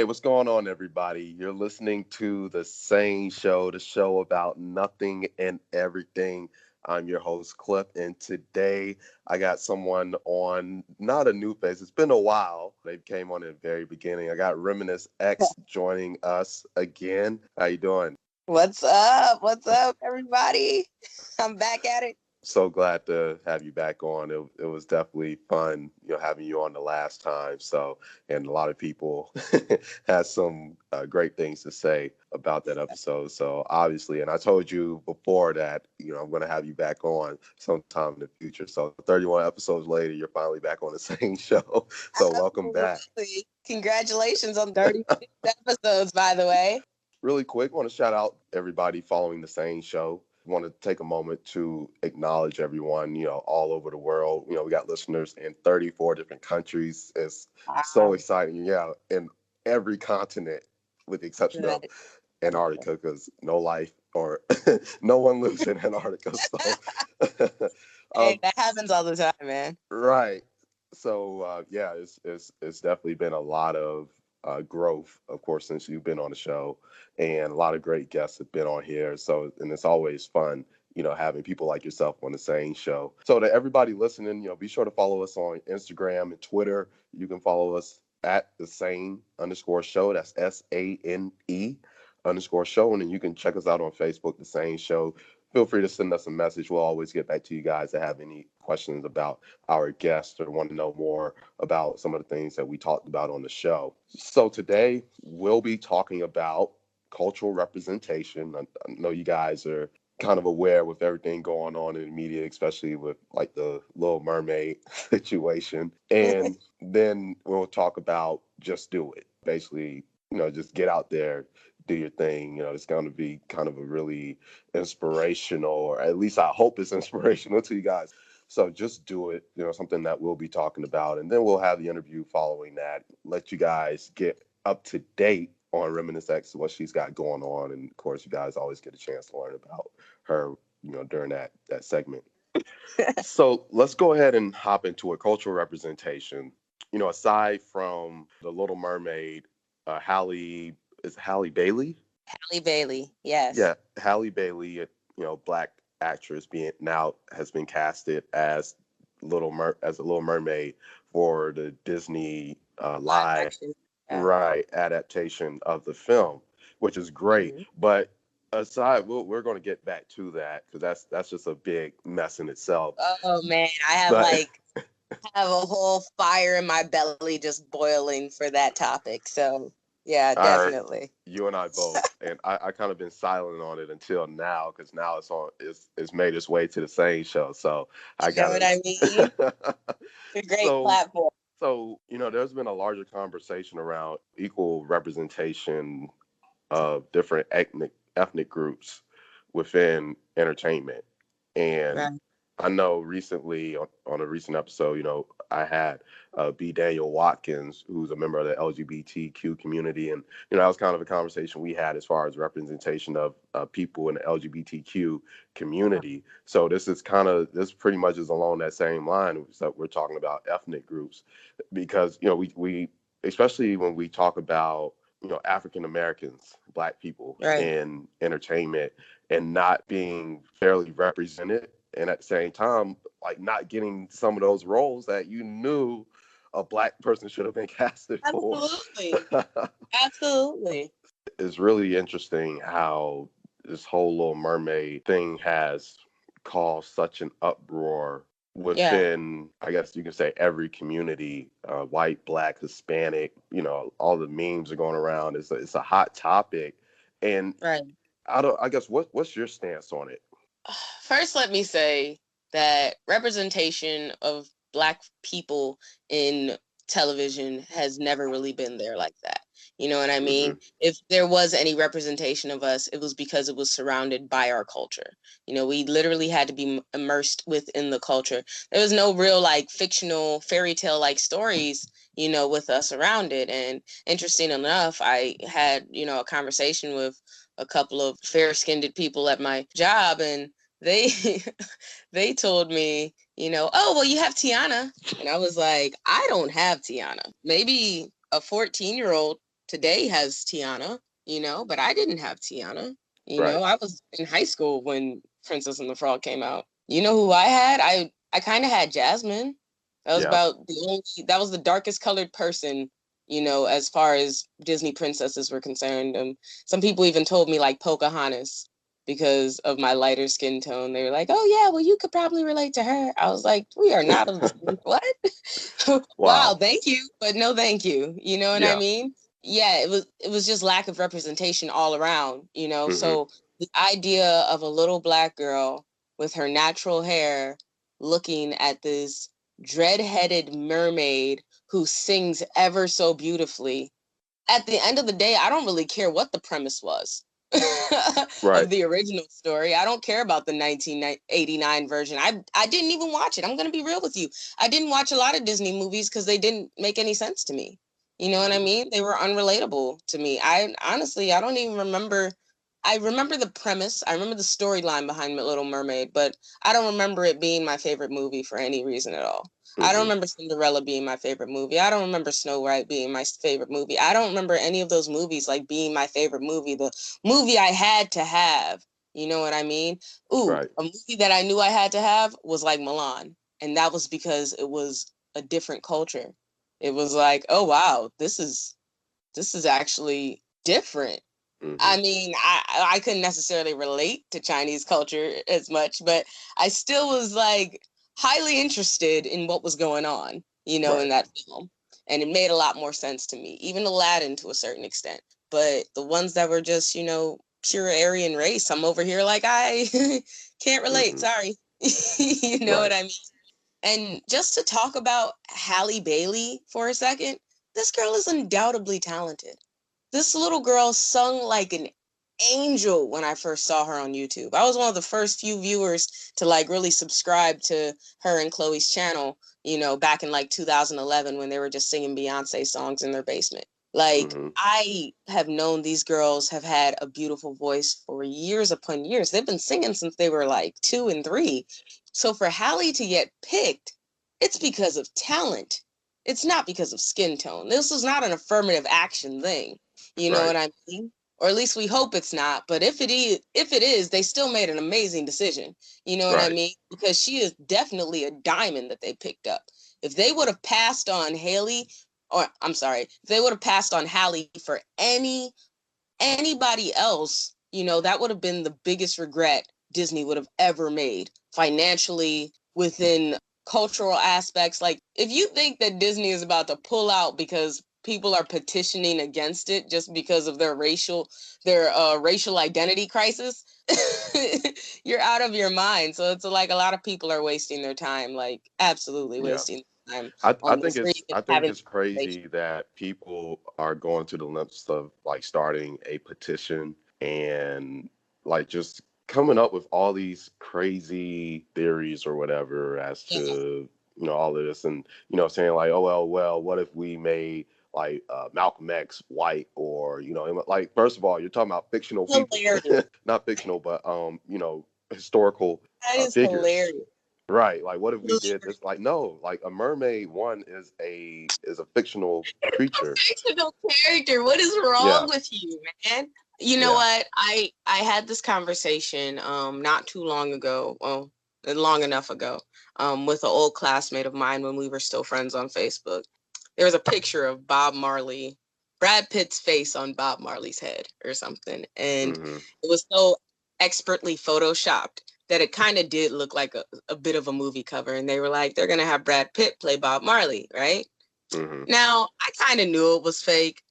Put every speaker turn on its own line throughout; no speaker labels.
what's going on, everybody? You're listening to the SANE Show, the show about nothing and everything. I'm your host, Cliff, and today I got someone on, not a new face. It's been a while. They came on in the very beginning. I got Reminisce X joining us again. How you doing?
What's up? What's up, everybody? I'm back at it.
So glad to have you back on. It was definitely fun, having you on the last time. So, and a lot of people had some great things to say about that episode. So obviously, and I told you before that, I'm going to have you back on sometime in the future. So 31 episodes later, you're finally back on the same show. So welcome back.
Congratulations on 36 episodes, by the way.
Really quick, I want to shout out everybody following the SANE Show. Want to take a moment to acknowledge everyone, all over the world. We got listeners in 34 different countries. It's so exciting. Yeah, in every continent, with the exception of Antarctica, because no life or no one lives in Antarctica. So
hey, that happens all the time, man.
Right. So yeah, it's definitely been a lot of growth, of course, since you've been on the show, and a lot of great guests have been on here. So, and it's always fun, having people like yourself on the SANE Show. So to everybody listening, be sure to follow us on Instagram and Twitter. You can follow us at the SANE_show. That's SANE_show. And then you can check us out on Facebook, the SANE Show. Feel free to send us a message. We'll always get back to you guys that have any questions about our guests or want to know more about some of the things that we talked about on the show. So today we'll be talking about cultural representation. I know you guys are kind of aware with everything going on in the media, especially with like the Little Mermaid situation. And then we'll talk about just do it. Basically, just get out there, do your thing. It's going to be kind of a really inspirational, or at least I hope it's inspirational to you guys. So just do it, something that we'll be talking about. And then we'll have the interview following that, let you guys get up to date on Reminisce X, what she's got going on. And of course, you guys always get a chance to learn about her, during that segment. So let's go ahead and hop into a cultural representation. Aside from the Little Mermaid, Halle Bailey?
Halle Bailey, yes.
Yeah, Halle Bailey, Black actress has been casted as a Little Mermaid for the Disney live adaptation of the film, which is great. Mm-hmm. But aside, we're going to get back to that because that's just a big mess in itself.
Oh man, I have a whole fire in my belly just boiling for that topic. So yeah, definitely.
Right. You and I both. And I kind of been silent on it until now because now it's made its way to the SANE Show. So I got
what I mean? It's a great platform.
So, there's been a larger conversation around equal representation of different ethnic groups within entertainment. And I know recently on a recent episode, I had B. Daniel Watkins, who's a member of the LGBTQ community. And, that was kind of a conversation we had as far as representation of people in the LGBTQ community. So this pretty much is along that same line. So we're talking about ethnic groups because, we especially when we talk about, African Americans, Black people in entertainment and not being fairly represented. And at the same time, like not getting some of those roles that you knew a Black person should have been casted for.
Absolutely.
It's really interesting how this whole Little Mermaid thing has caused such an uproar within, I guess you can say, every community, white, Black, Hispanic, all the memes are going around. It's a hot topic. And I guess what's your stance on it?
First, let me say that representation of Black people in television has never really been there like that. You know what I mean? Mm-hmm. If there was any representation of us, it was because it was surrounded by our culture. We literally had to be immersed within the culture. There was no real like fictional fairy tale like stories, with us around it. And interesting enough, I had, a conversation with a couple of fair-skinned people at my job, and they they told me, oh, well, you have Tiana. And I was like, I don't have Tiana. Maybe a 14-year-old today has Tiana, but I didn't have Tiana.
Right.
I was in high school when Princess and the Frog came out. You know who I had? I kind of had Jasmine. That was
Yeah.
about that was the darkest colored person, as far as Disney princesses were concerned. Some people even told me like Pocahontas because of my lighter skin tone. They were like, "Oh yeah, well you could probably relate to her." I was like, "We are not of the what?" Wow,
Wow.
thank you, but no thank you. You know what I
Yeah.
mean? Yeah, it was just lack of representation all around,
Hmm.
So the idea of a little black girl with her natural hair looking at this dread-headed mermaid who sings ever so beautifully. At the end of the day, I don't really care what the premise was
Right.
of the original story. I don't care about the 1989 version. I didn't even watch it. I'm going to be real with you. I didn't watch a lot of Disney movies because they didn't make any sense to me. You know what I
Hmm.
mean? They were unrelatable to me. I honestly, I don't even remember. I remember the premise. I remember the storyline behind Little Mermaid, but I don't remember it being my favorite movie for any reason at all. I don't
Hmm.
remember Cinderella being my favorite movie. I don't remember Snow White being my favorite movie. I don't remember any of those movies like being my favorite movie. The movie I had to have, you know what I mean? Ooh,
Right.
a movie that I knew I had to have was like Milan. And that was because it was a different culture. It was like, oh wow, this is actually different.
Hmm.
I mean, I couldn't necessarily relate to Chinese culture as much, but I still was like highly interested in what was going on, in
Right.
that film. And it made a lot more sense to me, even Aladdin to a certain extent. But the ones that were just, pure Aryan race, I'm over here like I can't relate.
Hmm.
Sorry. You know
Right.
what I mean? And just to talk about Halle Bailey for a second, this girl is undoubtedly talented. This little girl sung like an angel when I first saw her on YouTube. I was one of the first few viewers to like really subscribe to her and Chloe's channel, back in like 2011 when they were just singing Beyonce songs in their basement. Like,
Hmm.
I have known these girls have had a beautiful voice for years upon years. They've been singing since they were like 2 and 3. So for Hallie to get picked, it's because of talent. It's not because of skin tone. This is not an affirmative action thing. You know
Right.
what I mean? Or at least we hope it's not. But if it is, they still made an amazing decision. You know what I
Right.
mean? Because she is definitely a diamond that they picked up. If they would have passed on Haley, or I'm sorry, if they would have passed on Hallie for anybody else, that would have been the biggest regret Disney would have ever made financially, within cultural aspects. Like, if you think that Disney is about to pull out because people are petitioning against it just because of their racial identity crisis, you're out of your mind. So it's like a lot of people are wasting their time, like absolutely
Yeah.
wasting their time
I
on
think
this, or
it's
even
I think
having
it's
conversations.
crazy that people are going to the lengths of like starting a petition and like just coming up with all these crazy theories or whatever as
Yeah,
to all of this, and saying like, oh well, what if we made like Malcolm X white, or like, first of all, you're talking about fictional people,
hilarious.
not fictional, but historical
That is
figures.
hilarious.
Right. Like, what if we did this? Like, no, like a mermaid one is a fictional creature.
Fictional character. What is
Yeah.
wrong with you, man? You know
Yeah.
what? I had this conversation not too long ago, well, long enough ago, with an old classmate of mine when we were still friends on Facebook. There was a picture of Bob Marley, Brad Pitt's face on Bob Marley's head or something, and
Hmm.
it was so expertly photoshopped that it kind of did look like a bit of a movie cover. And they were like, they're gonna have Brad Pitt play Bob Marley, right?
Hmm.
Now, I kind of knew it was fake,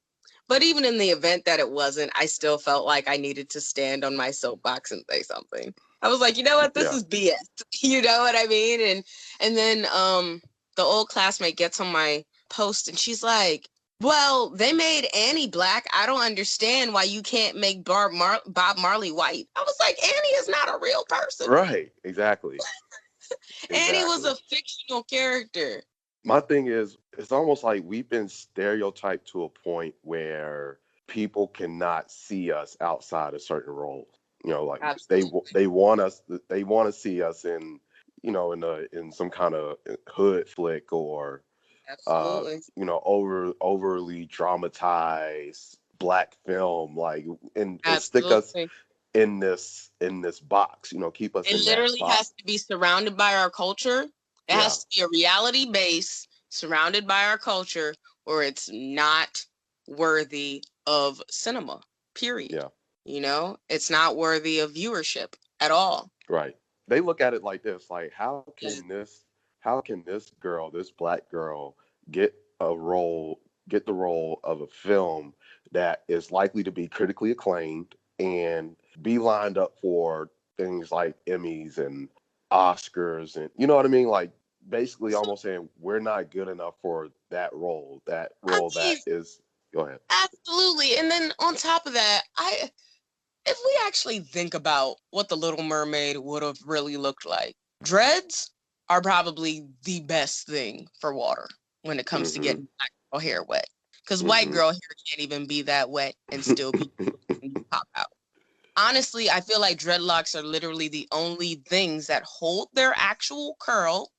but even in the event that it wasn't, I still felt like I needed to stand on my soapbox and say something. I was like, you know what, this
Yeah.
is BS. You know what I mean? And then the old classmate gets on my post and she's like, well, they made Annie black. I don't understand why you can't make Bob Marley white. I was like, Annie is not a real person.
Right. Exactly.
Annie was
Exactly.
a fictional character.
My thing is, it's almost like we've been stereotyped to a point where people cannot see us outside of certain roles. Like
Absolutely.
they want to see us in in some kind of hood flick, or
Absolutely.
overly dramatized black film, like, and stick us
Absolutely.
in this box, keep us
It
in that
literally
box.
has to be surrounded by our culture. It
Yeah,
has to be a reality base surrounded by our culture, or it's not worthy of cinema, period.
yeah,
It's not worthy of viewership at all.
right. They look at it like this, like, how can this girl, this black girl, get get the role of a film that is likely to be critically acclaimed and be lined up for things like Emmys and Oscars, and you know what I mean, like, basically
So,
almost saying we're not good enough for that role,
I
that
mean,
is. Go ahead.
absolutely. And then on top of that, if we actually think about what the Little Mermaid would have really looked like, dreads are probably the best thing for water when it comes to
Mm-hmm.
getting black girl hair wet. Because white
Mm-hmm.
girl hair can't even be that wet and still be when you pop out. Honestly, I feel like dreadlocks are literally the only things that hold their actual curl,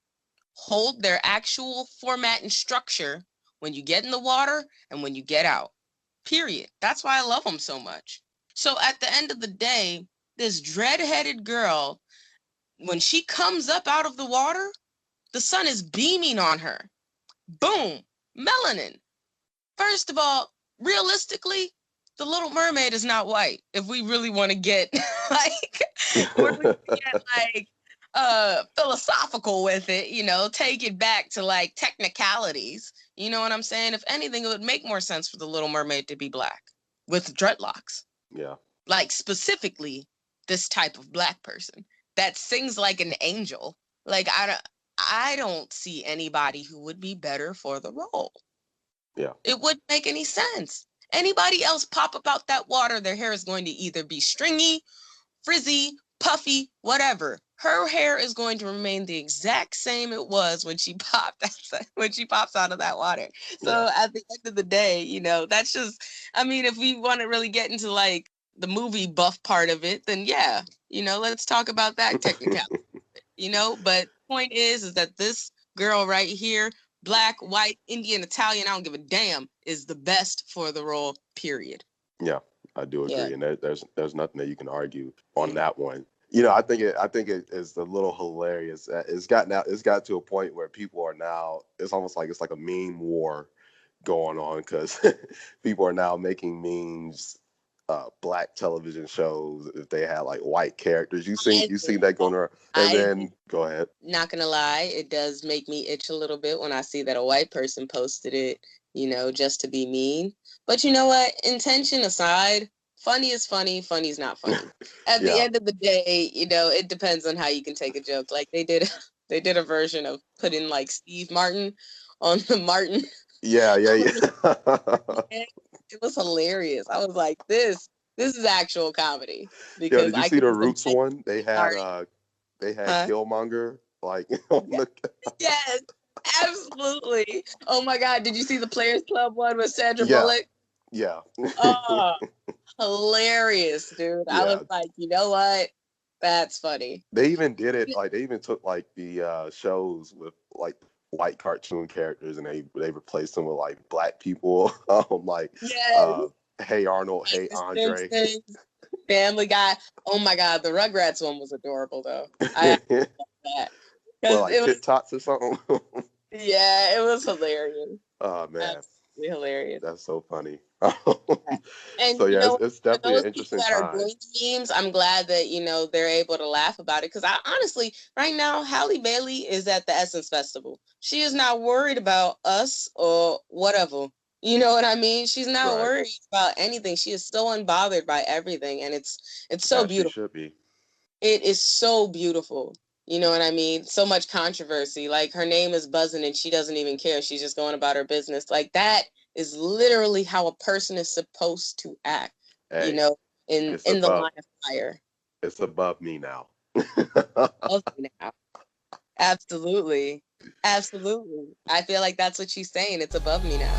hold their actual format and structure when you get in the water and when you get out. Period. That's why I love them so much. So at the end of the day, this dread-headed girl, when she comes up out of the water, the sun is beaming on her. Boom, melanin. First of all, realistically, the Little Mermaid is not white. If we really want to get like, we're going to get like philosophical with it, take it back to like technicalities. You know what I'm saying? If anything, it would make more sense for the Little Mermaid to be black with dreadlocks.
Yeah.
Like specifically this type of black person that sings like an angel. Like I don't see anybody who would be better for the role.
Yeah.
It wouldn't make any sense. Anybody else pop up out that water, their hair is going to either be stringy, frizzy, puffy, whatever. Her hair is going to remain the exact same it was when she pops out of that water. So
Yeah.
at the end of the day, that's just, I mean, if we want to really get into like the movie buff part of it, then yeah, let's talk about that technicality. But point is that this girl right here, black, white, Indian, Italian, I don't give a damn, is the best for the role, period.
Yeah, I do
Yeah.
agree, and there's nothing that you can argue on
Mm.
that one. I think it is a little hilarious. It's got to a point where people are now. It's almost like it's like a meme war going on, because people are now making memes, black television shows, if they had like white characters. You seen that going around, and
I
then go ahead.
Not gonna lie, it does make me itch a little bit when I see that a white person posted it, just to be mean. But you know what? Intention aside, funny is funny, funny's not funny. At the
Yeah,
end of the day, it depends on how you can take a joke. Like they did they did a version of putting like Steve Martin on the Martin.
yeah, yeah, yeah.
It was hilarious. I was like, this is actual comedy
Yo,
because
did you
I
see
get
the
the
Roots one? They had
Martin. Huh?
Killmonger, like, on the.
Yes, absolutely. Oh my God. Did you see the Players Club one with Sandra
Yeah,
Bullock?
yeah,
Oh, hilarious, dude. I was
yeah.
like, you know what? That's funny.
They even did it, like, they even took like the shows with like white cartoon characters, and they replaced them with like black people. Like,
Yes.
Hey Arnold,
Like
Hey
the
Andre.
Simpsons, Family Guy. Oh my God. The Rugrats one was adorable, though. I love that.
Well,
Because
like
it
Tit
was,
Tots or something.
yeah, it was hilarious.
Oh man,
Absolutely hilarious.
that's so funny.
And
So yeah, it's
for
definitely
those
an
people
interesting
that are
time.
doing memes, I'm glad that they're able to laugh about it. Because I honestly, right now, Halle Bailey is at the Essence Festival. She is not worried about us or whatever. You know what I mean? She's not
Right,
worried about anything. She is so unbothered by everything, and it's so
as she
beautiful.
should be.
It is so beautiful. You know what I mean? So much controversy. Like her name is buzzing and she doesn't even care. She's just going about her business. Like that is literally how a person is supposed to act, you
Hey,
know, in
it's
in the
above
line of fire.
it's above me now.
Love me now. Absolutely. Absolutely. I feel like that's what she's saying. It's above me now.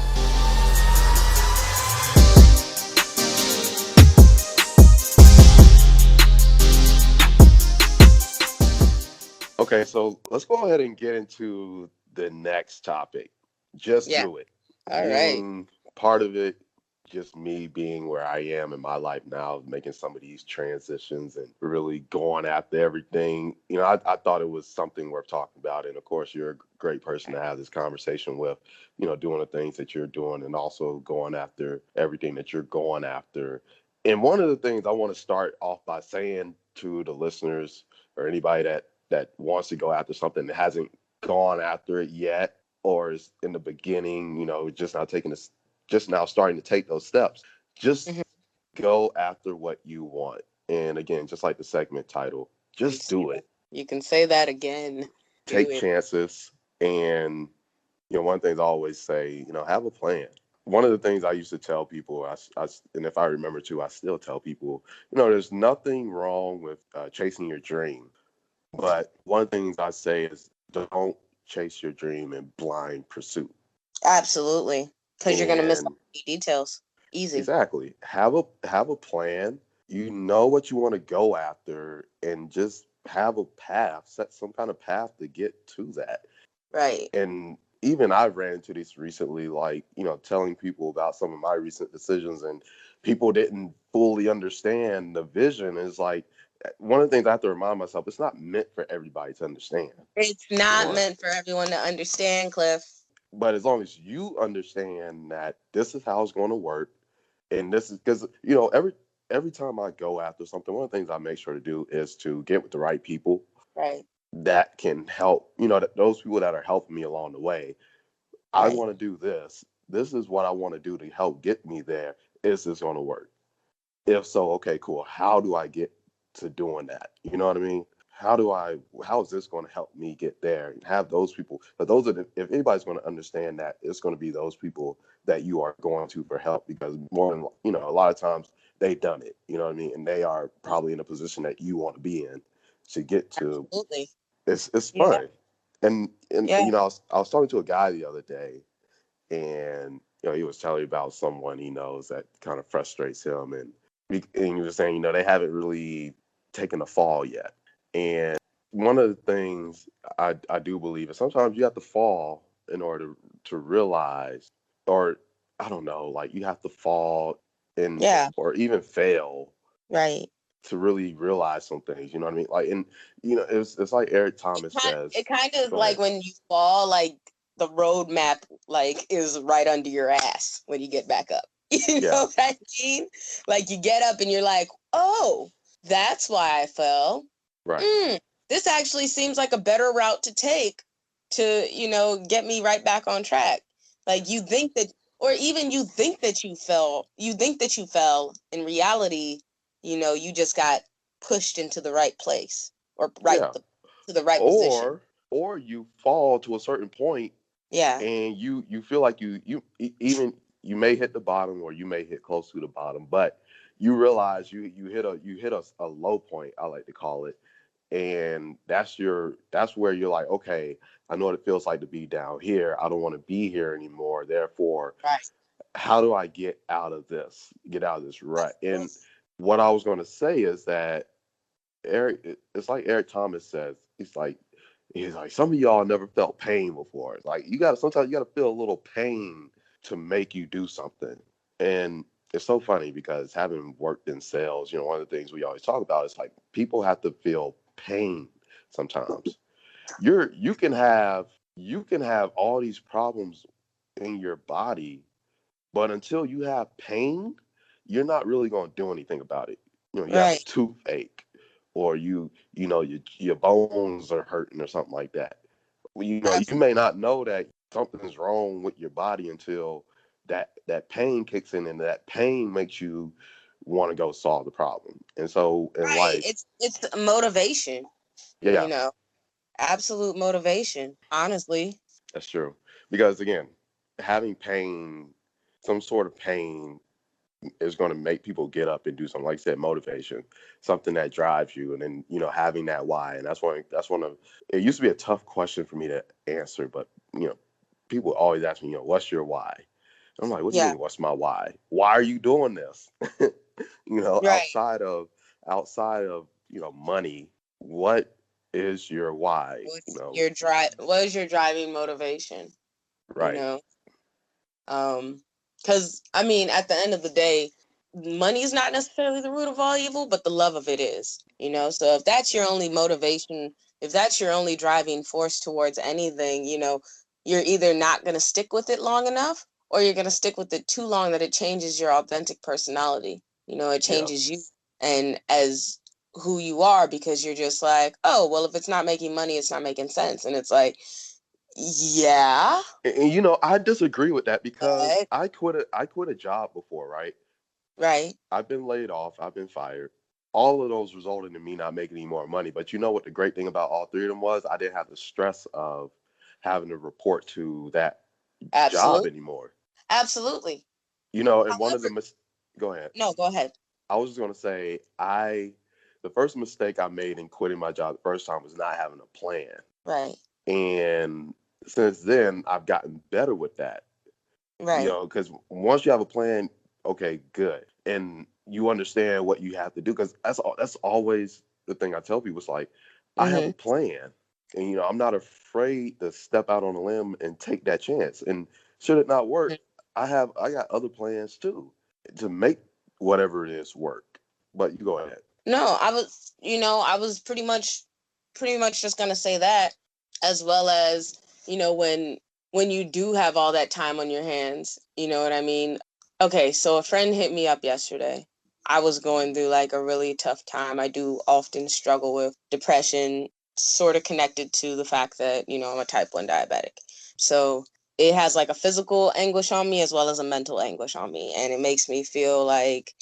Okay, so let's go ahead and get into the next topic. Just
Yeah.
do it.
All right.
Being part of it, just me being where I am in my life now, making some of these transitions and really going after everything. I thought it was something worth talking about. And of course, you're a great person to have this conversation with, doing the things that you're doing and also going after everything that you're going after. And one of the things I want to start off by saying to the listeners or anybody that wants to go after something that hasn't gone after it yet or is in the beginning, just now starting to take those steps. Just
Mhm.
go after what you want. And again, just like the segment title, just do it.
You can say that again. Do
Take
it.
chances. And, one of the things I always say, have a plan. One of the things I used to tell people, and if I remember too, I still tell people, there's nothing wrong with chasing your dream. But one of the things I say is don't chase your dream in blind pursuit.
Absolutely. Because you're going to miss all
And
the details. Easy.
exactly, have a plan. You know what you want to go after, and just have a path. Set some kind of path to get to that.
Right.
And even I ran into this recently, like telling people about some of my recent decisions, and people didn't fully understand the vision. Is like one of the things I have to remind myself: it's not meant for everybody to understand.
It's not
One.
meant for everyone to understand, Cliff.
But as long as you understand that this is how it's going to work, and this is because every time I go after something, one of the things I make sure to do is to get with the right people
Right.
that can help. Those people that are helping me along the way. I
Right.
want to do this. This is what I want to do to help get me there. Is this going to work? If so, okay, cool. How do I get to doing that? You know what I mean? How is this going to help me get there and have those people? But if anybody's going to understand that, it's going to be those people that you are going to for help because more than, a lot of times they've done it, you know what I mean? And they are probably in a position that you want to be in to get to.
Absolutely.
It's
Yeah.
fun. And
Yeah.
I was talking to a guy the other day and he was telling me about someone he knows that kind of frustrates him and he was saying they haven't really taken a fall yet. And one of the things I do believe is sometimes you have to fall in order to realize, or I don't know, like you have to fall and
Yeah.
or even fail
Right.
to really realize some things. You know what I mean? Like, and it's like Eric Thomas
It
says.
kind of is
Go
like
ahead.
when you fall, like the roadmap, like is right under your ass when you get back up. You
Yeah.
know what I mean? Like you get up and you're like, oh, that's why I fell.
Right.
Mm, this actually seems like a better route to take to, get me right back on track. Like you think that, or even you think that you fell. You think that you fell. In reality, you just got pushed into the right place or
Yeah.
to the right position.
Or you fall to a certain point
Yeah.
and you feel like even you may hit the bottom or you may hit close to the bottom, but you realize you hit a low point, I like to call it, and that's where you're like, okay, I know what it feels like to be down here. I don't want to be here anymore. Therefore,
Right.
how do I get out of this rut? And what I was going to say is that it's like Eric Thomas says, he's like some of y'all never felt pain before. It's like sometimes you gotta feel a little pain to make you do something. And it's so funny because having worked in sales, one of the things we always talk about is like people have to feel pain sometimes. You can have all these problems in your body, but until you have pain, you're not really going to do anything about it. You have a
Right.
toothache, or your bones are hurting or something like that. Well, you may not know that something's wrong with your body until that pain kicks in, and that pain makes you want to go solve the problem. And so in
Right.
life,
It's motivation, you
yeah,
know. Absolute motivation, honestly.
that's true. Because again, having pain, some sort of pain is going to make people get up and do something. Like I said, motivation, something that drives you, and then having that why. And that's one of it used to be a tough question for me to answer, but people always ask me, what's your why? I'm like, what do you
Yeah.
mean, what's my why? Why are you doing this?
Right.
Outside of money, what is your why?
What is your driving motivation? you
Right.
know? Because, I mean, at the end of the day, money is not necessarily the root of all evil, but the love of it is, you know? So if that's your only motivation, if that's your only driving force towards anything, you know, you're either not going to stick with it long enough, or you're going to stick with it too long that it changes your authentic personality. You know, it
Yeah.
changes you and as who you are, because you're just like, oh, well, if it's not making money, it's not making sense. And it's like, yeah,
And you know, I disagree with that because
but,
I quit a job before, right?
right,
I've been laid off, I've been fired. All of those resulted in me not making any more money. But you know what the great thing about all three of them was? I didn't have the stress of having to report to that job
absolutely,
anymore.
absolutely.
You know, and one of the
However,
go ahead.
no, go ahead.
I was just gonna say the first mistake I made in quitting my job the first time was not having a plan.
Right,
And since then I've gotten better with that. You
right.
know, because once you have a plan, okay, good, and you understand what you have to do. Because that's always the thing I tell people. It's like I have
Mm-hmm.
a plan, and you know, I'm not afraid to step out on a limb and take that chance. And should it not work, I got other plans too to make whatever it is work. But you go ahead.
No, I was pretty much just gonna say that, as well as, you know, when you do have all that time on your hands, you know what I mean? Okay, so a friend hit me up yesterday. I was going through like a really tough time. I do often struggle with depression, sort of connected to the fact that, you know, I'm a type 1 diabetic. So it has like a physical anguish on me as well as a mental anguish on me. And it makes me feel like,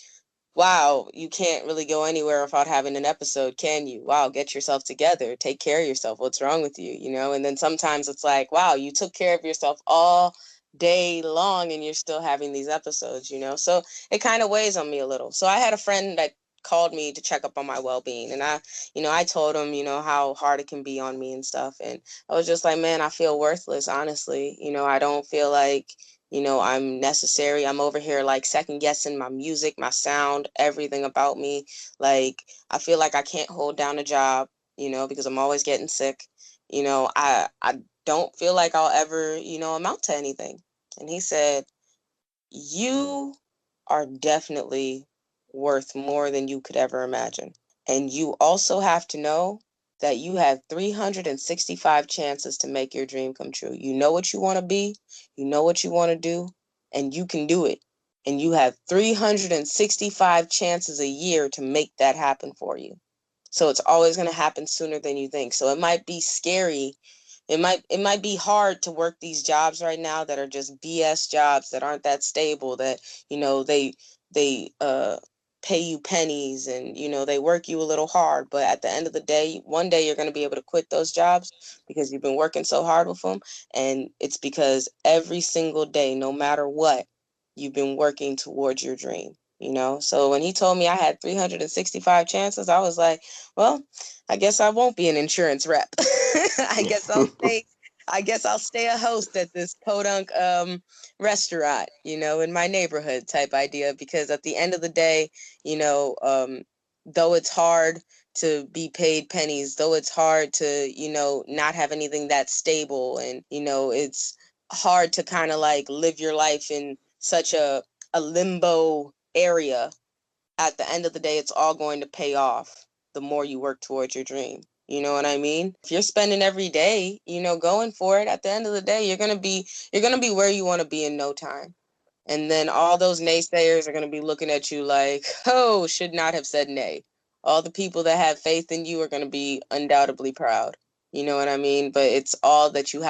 wow, you can't really go anywhere without having an episode, can you? Wow, get yourself together, take care of yourself. What's wrong with you? You know, and then sometimes it's like, wow, you took care of yourself all day long and you're still having these episodes, you know? So it kind of weighs on me a little. So I had a friend that called me to check up on my well-being, and I told him, you know, how hard it can be on me and stuff. And I was just like, man, I feel worthless, honestly. You know, I don't feel like, you know, I'm necessary. I'm over here like second guessing my music, my sound, everything about me. Like, I feel like I can't hold down a job, you know, because I'm always getting sick. You know, I don't feel like I'll ever, you know, amount to anything. And he said, you are definitely worth more than you could ever imagine. And you also have to know that you have 365 chances to make your dream come true. You know what you want to be, you know what you want to do, and you can do it. And you have 365 chances a year to make that happen for you. So it's always going to happen sooner than you think. So it might be scary. It might be hard to work these jobs right now that are just BS jobs that aren't that stable, that, you know, they pay you pennies, and, you know, they work you a little hard, but at the end of the day, one day you're going to be able to quit those jobs because you've been working so hard with them. And it's because every single day, no matter what, you've been working towards your dream, you know? So when he told me I had 365 chances, I was like, well, I guess I won't be an insurance rep. I guess I'll stay. I guess I'll stay a host at this podunk restaurant, you know, in my neighborhood type idea. Because at the end of the day, you know, though it's hard to be paid pennies, though it's hard to, you know, not have anything that's stable, and, you know, it's hard to kind of like live your life in such a limbo area. At the end of the day, it's all going to pay off the more you work towards your dream. You know what I mean? If you're spending every day, you know, going for it, at the end of the day, you're gonna be where you want to be in no time. And then all those naysayers are gonna be looking at you like, oh, should not have said nay. All the people that have faith in you are gonna be undoubtedly proud. You know what I mean? But it's all that you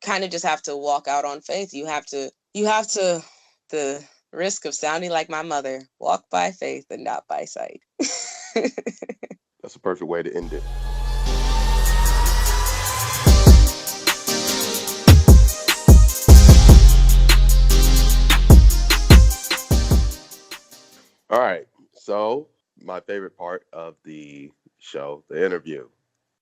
kind of just have to walk out on faith. You have to the risk of sounding like my mother, walk by faith and not by sight.
That's a perfect way to end it. All right. So, my favorite part of the show, the interview.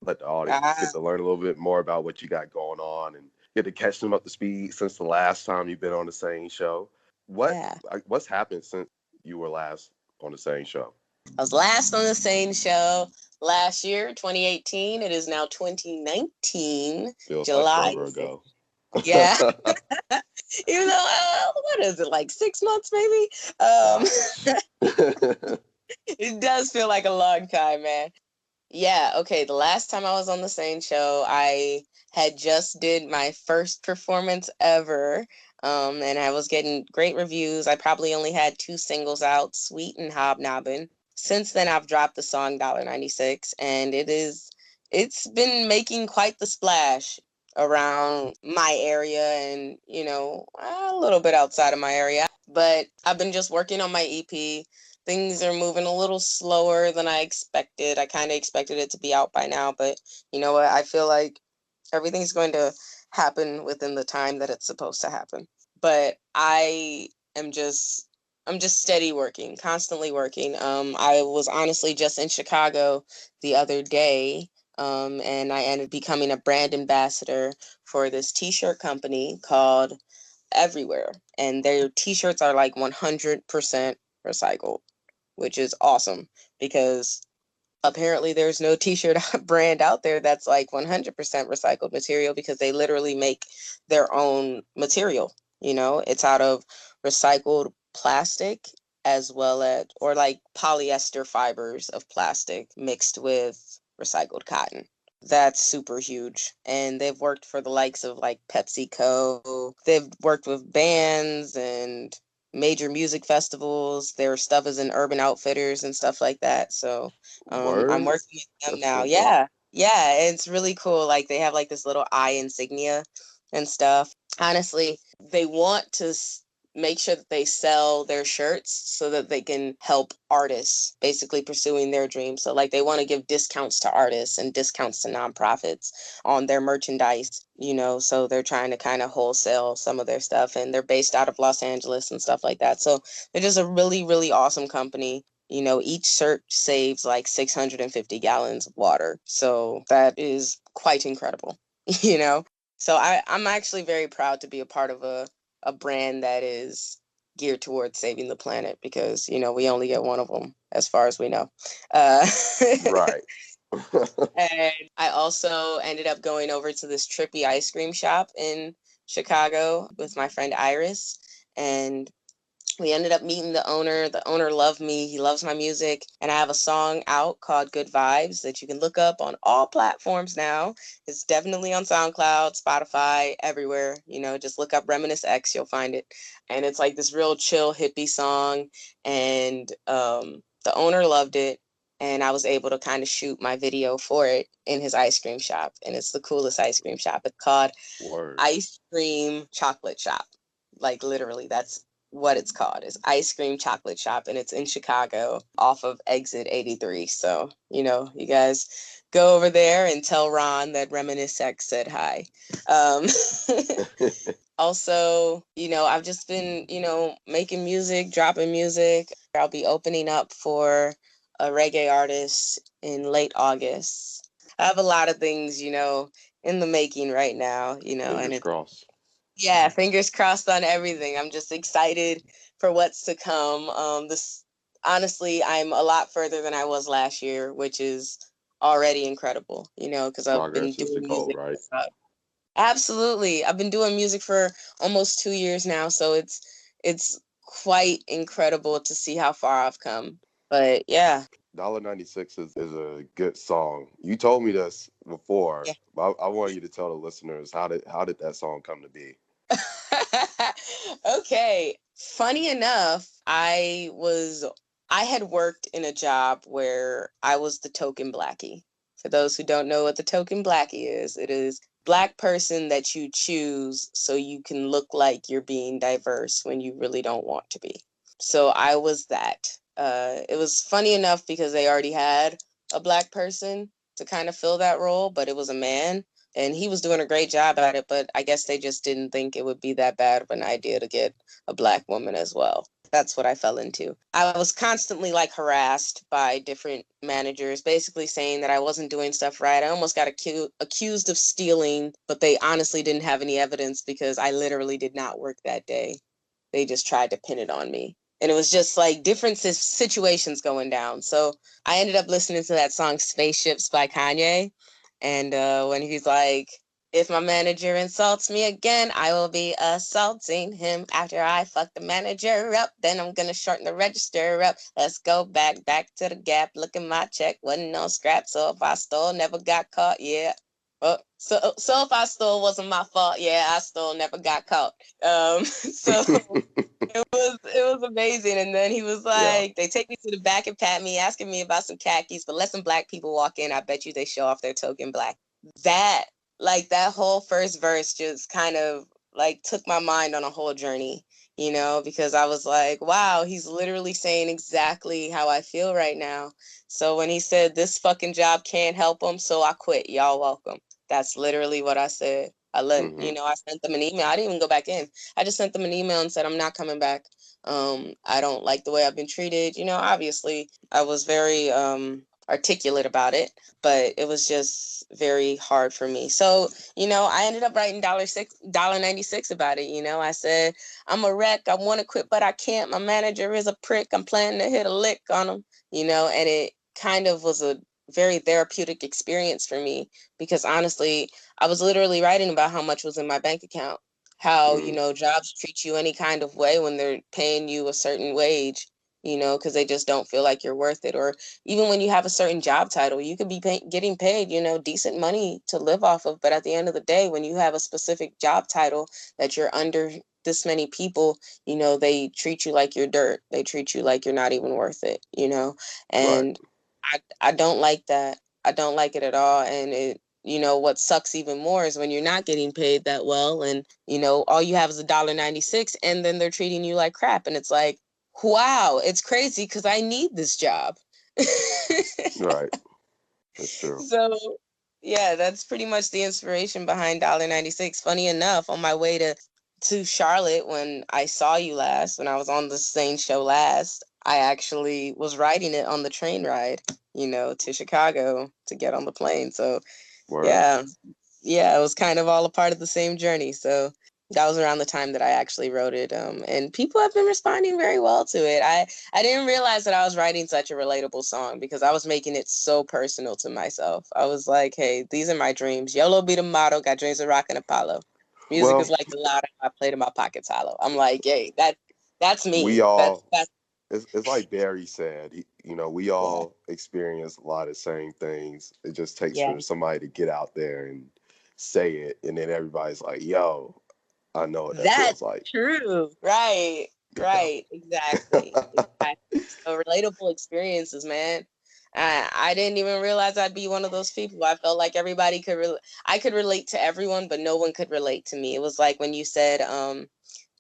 Let the audience get
Ah,
to learn a little bit more about what you got going on and get to catch them up to speed since the last time you've been on the SANE Show.
yeah.
What's happened since you were last on the SANE Show?
I was last on the SANE Show last year, 2018. It is now 2019,
Feels like
July
forever
6th.
ago.
Yeah. Even though, what is it, like 6 months maybe? It does feel like a long time, man. Yeah, okay. The last time I was on the SANE Show, I had just did my first performance ever. And I was getting great reviews. I probably only had 2 singles out, Sweet and Hobnobbin. Since then, I've dropped the song $1.96, and it's been making quite the splash around my area and, a little bit outside of my area. But I've been just working on my EP. Things are moving a little slower than I expected. I kind of expected it to be out by now, but you know what? I feel like everything's going to happen within the time that it's supposed to happen. But am just I'm just steady working, constantly working. I was honestly just in Chicago the other day, and I ended up becoming a brand ambassador for this t-shirt company called Everywhere, and their t-shirts are like 100% recycled, which is awesome because apparently there's no t-shirt brand out there that's like 100% recycled material, because they literally make their own material. It's out of recycled plastic, as well as, or like polyester fibers of plastic mixed with recycled cotton. That's super huge. And they've worked for the likes of like PepsiCo. They've worked with bands and major music festivals. Their stuff is in Urban Outfitters and stuff like that. So I'm
Word?
working with them
That's
now.
pretty dope.
Yeah. Yeah. It's really cool. Like they have like this little eye insignia and stuff. Honestly, they want to make sure that they sell their shirts so that they can help artists basically pursuing their dreams. So like they want to give discounts to artists and discounts to nonprofits on their merchandise, so they're trying to kind of wholesale some of their stuff, and they're based out of Los Angeles and stuff like that. So they're just a really, really awesome company. Each shirt saves like 650 gallons of water. So that is quite incredible, you know? So I'm actually very proud to be a part of a brand that is geared towards saving the planet, because, we only get one of them as far as we know. Uh,
Right.
and I also ended up going over to this trippy ice cream shop in Chicago with my friend Iris. And we ended up meeting the owner. The owner loved me. He loves my music. And I have a song out called Good Vibes that you can look up on all platforms now. It's definitely on SoundCloud, Spotify, everywhere. Just look up Reminisce X, you'll find it. And it's like this real chill hippie song. And the owner loved it. And I was able to kind of shoot my video for it in his ice cream shop. And it's the coolest ice cream shop. It's called
Word.
Ice Cream Chocolate Shop. Like literally, that's what it's called, is Ice Cream Chocolate Shop, and it's in Chicago off of Exit 83. So, you guys go over there and tell Ron that Reminisce X said hi. Um, also, I've just been, making music, dropping music. I'll be opening up for a reggae artist in late August. I have a lot of things, in the making right now, and
Fingers
it's,
crossed.
yeah, fingers crossed on everything. I'm just excited for what's to come. This honestly, I'm a lot further than I was last year, which is already incredible, because I've been
Progress is
doing
the goal,
music.
right?
Absolutely. I've been doing music for almost 2 years now, so it's quite incredible to see how far I've come. But yeah.
$1.96 is a good song. You told me this before,
Yeah.
but I want you to tell the listeners how did that song come to be?
Okay. Funny enough, I had worked in a job where I was the token blackie. For those who don't know what the token blackie is, it is black person that you choose so you can look like you're being diverse when you really don't want to be. So I was that. It was funny enough because they already had a black person to kind of fill that role, but it was a man, and he was doing a great job at it, but I guess they just didn't think it would be that bad of an idea to get a black woman as well. That's what I fell into. I was constantly like harassed by different managers, basically saying that I wasn't doing stuff right. I almost got accused of stealing, but they honestly didn't have any evidence because I literally did not work that day. They just tried to pin it on me. And it was just like different situations going down. So I ended up listening to that song Spaceships by Kanye. And when he's like, If my manager insults me again, I will be assaulting him. After I fuck the manager up, then I'm gonna shorten the register up. Let's go back to the Gap. Look at my check, wasn't no scrap. So if I stole, never got caught. Yeah. So if I stole, wasn't my fault. Yeah, I stole, never got caught. So it was amazing. And then he was
Yeah.
like, they take me to the back and pat me, asking me about some khakis, but let some black people walk in. I bet you they show off their token black. That that whole first verse just kind of like took my mind on a whole journey, because I was like, wow, he's literally saying exactly how I feel right now. So when he said this fucking job can't help him, so I quit. Y'all welcome. That's literally what I said.
Mm-hmm.
I sent them an email. I didn't even go back in. I just sent them an email and said, I'm not coming back. I don't like the way I've been treated. Obviously I was very articulate about it, but it was just very hard for me. So, I ended up writing $96 about it. I said, I'm a wreck. I want to quit, but I can't. My manager is a prick. I'm planning to hit a lick on him, and it kind of was a very therapeutic experience for me because honestly, I was literally writing about how much was in my bank account, how,
Mm-hmm.
jobs treat you any kind of way when they're paying you a certain wage, because they just don't feel like you're worth it. Or even when you have a certain job title, you could be getting paid, decent money to live off of. But at the end of the day, when you have a specific job title that you're under this many people, they treat you like you're dirt. They treat you like you're not even worth it,
Right.
and I don't like that. I don't like it at all. And what sucks even more is when you're not getting paid that well and, all you have is $1.96 and then they're treating you like crap. And it's like, wow, it's crazy because I need this job.
Right. That's true.
So yeah, that's pretty much the inspiration behind $1.96. Funny enough, on my way to Charlotte when I saw you last, when I was on the SANE Show last, I actually was writing it on the train ride, to Chicago to get on the plane. So
Word.
yeah, yeah, it was kind of all a part of the same journey. So that was around the time that I actually wrote it. And people have been responding very well to it. I didn't realize that I was writing such a relatable song because I was making it so personal to myself. I was like, hey, these are my dreams. YOLO be the motto, got dreams of rocking Apollo. Music is
Well,
like the loud I played in my pockets hollow. I'm like, hey, that's
we
me.
all,
That's
it's like Barry said, we
yeah.
all experience a lot of the same things. It just takes
Yeah.
for somebody to get out there and say it. And then everybody's like, yo, I know what that
That's
feels like.
true. Right.
Yeah.
Right. Exactly. Exactly. So relatable experiences, man. I didn't even realize I'd be one of those people. I felt like everybody I could relate to everyone, but no one could relate to me. It was like when you said,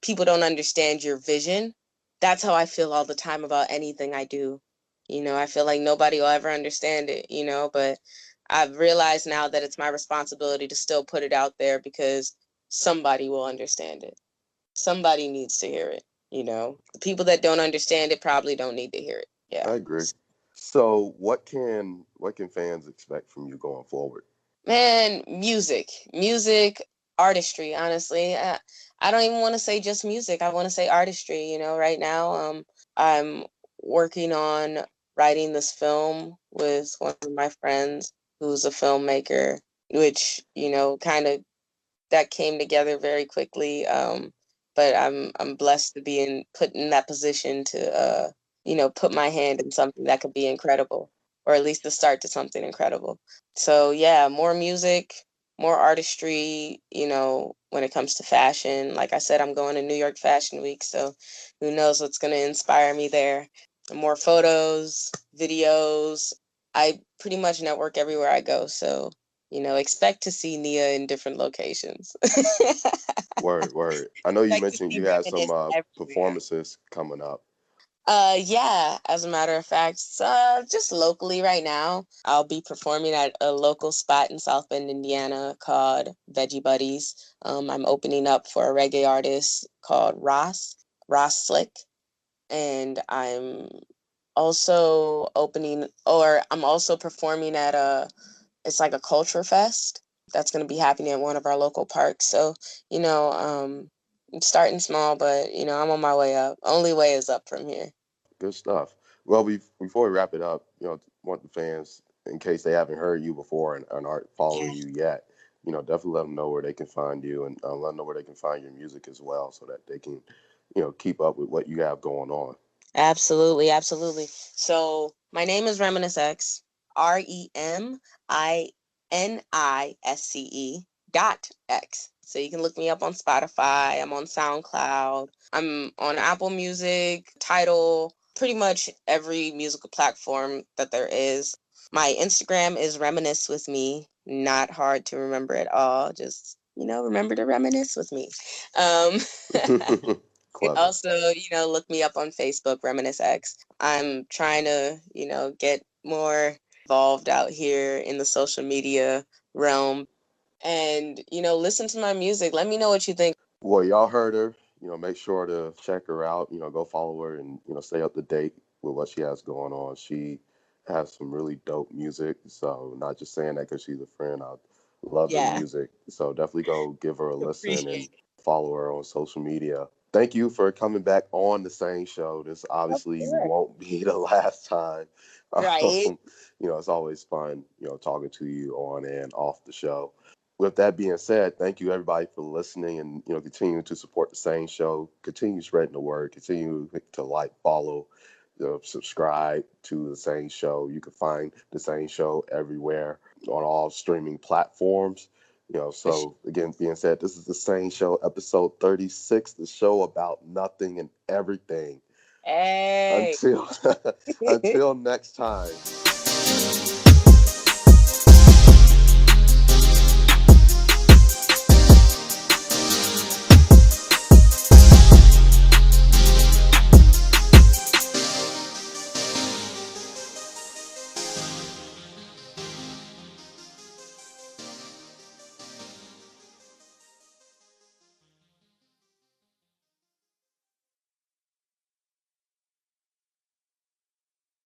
people don't understand your vision. That's how I feel all the time about anything I do. I feel like nobody will ever understand it, but I've realized now that it's my responsibility to still put it out there because somebody will understand it. Somebody needs to hear it, The people that don't understand it probably don't need to hear it. Yeah.
I agree. So what can fans expect from you going forward?
Man, music, artistry, honestly. I don't even want to say just music. I want to say artistry, right now. I'm working on writing this film with one of my friends who's a filmmaker, which, kind of that came together very quickly. But I'm blessed to be put in that position to put my hand in something that could be incredible, or at least the start to something incredible. So yeah, more music, more artistry, when it comes to fashion. Like I said, I'm going to New York Fashion Week, so who knows what's going to inspire me there. More photos, videos. I pretty much network everywhere I go, so expect to see Nia in different locations.
Word, word. I know you
Expect to
mentioned
see
you had some
Reminisce everywhere.
performances coming up.
Yeah, as a matter of fact, just locally right now, I'll be performing at a local spot in South Bend, Indiana called Veggie Buddies. I'm opening up for a reggae artist called Ross Slick, and I'm also performing at it's like a culture fest that's going to be happening at one of our local parks. So, I'm starting small, but I'm on my way up. Only way is up from here.
Good stuff. Well, before we wrap it up, want the fans, in case they haven't heard you before and aren't following
Yeah.
you yet, definitely let them know where they can find you, and let them know where they can find your music as well, so that they can, keep up with what you have going on.
Absolutely, absolutely. So my name is Reminisce X, REMINISCE.X. So you can look me up on Spotify. I'm on SoundCloud. I'm on Apple Music, Tidal, pretty much every musical platform that there is. My Instagram is Reminisce with me. Not hard to remember at all. Just, remember to reminisce with me. Um,
Clever.
Also, look me up on Facebook, Reminisce X. I'm trying to, get more involved out here in the social media realm and, listen to my music. Let me know what you think.
Well, y'all heard her. Make sure to check her out. Go follow her and stay up to date with what she has going on. She has some really dope music. So not just saying that because she's a friend. I love her
Yeah,
music. So definitely go give her a listen and
appreciate it.
follow her on social media. Thank you for coming back on the SANE Show. This
Of
obviously
course.
won't be the last time.
Right.
It's always fun, talking to you on and off the show. With that being said, thank you everybody for listening, and continue to support the SANE Show. Continue spreading the word. Continue to like, follow, subscribe to the SANE Show. You can find the SANE Show everywhere on all streaming platforms. So again, being said, this is the SANE Show, episode 36, the show about nothing and everything.
Hey.
Until until next time.